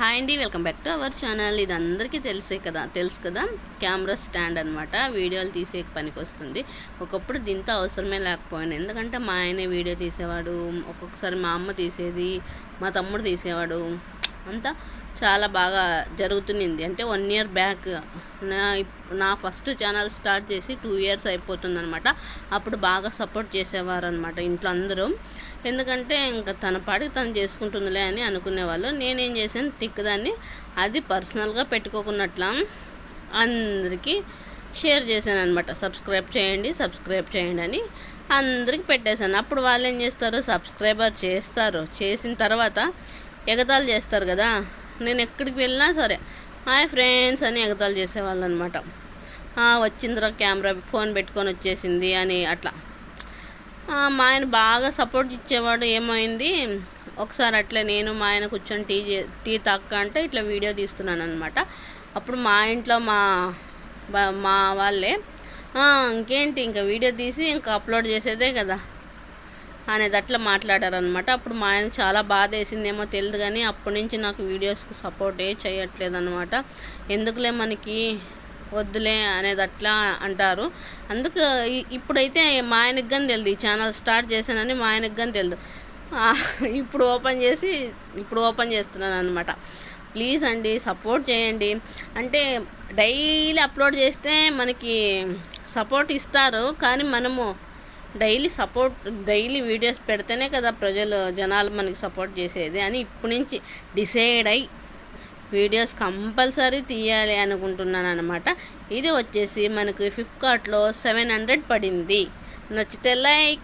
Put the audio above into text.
Hi అండి, welcome back to our channel. ఇది అందరికీ తెలుసు కదా కెమెరా స్టాండ్ అనమాట. వీడియోలు తీసే పనికి వస్తుంది. ఒకప్పుడు దీంతో అవసరమే లేకపోయాను, ఎందుకంటే మా ఆయనే వీడియో తీసేవాడు, ఒక్కొక్కసారి మా అమ్మ తీసేది, మా తమ్ముడు తీసేవాడు. అంతా చాలా బాగా జరుగుతుంది. అంటే 1 year బ్యాక్ నా ఫస్ట్ ఛానల్ స్టార్ట్ చేసి 2 years అయిపోతుందనమాట. అప్పుడు బాగా సపోర్ట్ చేసేవారు అనమాట ఇంట్లో అందరూ. ఎందుకంటే ఇంకా తన పాటికి తను చేసుకుంటుందిలే అని అనుకునేవాళ్ళు. నేనేం చేశాను, తిక్కదాన్ని అది పర్సనల్గా పెట్టుకోకున్నట్లా అందరికీ షేర్ చేశాను అనమాట. సబ్స్క్రైబ్ చేయండి అని అందరికి పెట్టేశాను. అప్పుడు వాళ్ళు ఏం చేస్తారు, సబ్స్క్రైబర్ చేస్తారు, చేసిన తర్వాత ఎగతాళి చేస్తారు కదా. నేను ఎక్కడికి వెళ్ళినా సరే హాయ్ ఫ్రెండ్స్ అని ఎగతాళి చేసేవాళ్ళు అనమాట. వచ్చిందిరా కెమెరా, ఫోన్ పెట్టుకొని వచ్చేసింది అని అట్లా. మా ఆయన బాగా సపోర్ట్ ఇచ్చేవాడు. ఏమైంది, ఒకసారి అట్లా నేను మా ఆయన కూర్చొని టీ తాక్క అంటే ఇట్లా వీడియో తీస్తున్నాను అనమాట. అప్పుడు మా ఇంట్లో మా వాళ్ళే ఇంకేంటి, ఇంకా వీడియో తీసి ఇంకా అప్లోడ్ చేసేదే కదా అనేది అట్లా మాట్లాడారనమాట. అప్పుడు మా ఆయన చాలా బాధ వేసిందేమో తెలియదు, కానీ అప్పటి నుంచి నాకు వీడియోస్కి సపోర్ట్ చేయట్లేదు అనమాట. ఎందుకులే మనకి, వద్దులే అనేది అట్లా అంటారు. అందుకు ఇప్పుడైతే మా ఆయనకి కానీ తెలియదు, ఈ ఛానల్ స్టార్ట్ చేశానని మా ఆయనకి కానీ తెలియదు. ఇప్పుడు ఓపెన్ చేస్తున్నాను అనమాట. ప్లీజ్ అండి, సపోర్ట్ చేయండి. అంటే డైలీ అప్లోడ్ చేస్తే మనకి సపోర్ట్ ఇస్తారు, కానీ మనము డైలీ వీడియోస్ పెడితేనే కదా జనాలు మనకి సపోర్ట్ చేసేది అని ఇప్పటి నుంచి డిసైడ్ అయ్యి వీడియోస్ కంపల్సరీ తీయాలి అనుకుంటున్నాను అనమాట. ఇది వచ్చేసి మనకు ఫ్లిప్కార్ట్లో 700 పడింది. నచ్చితే లైక్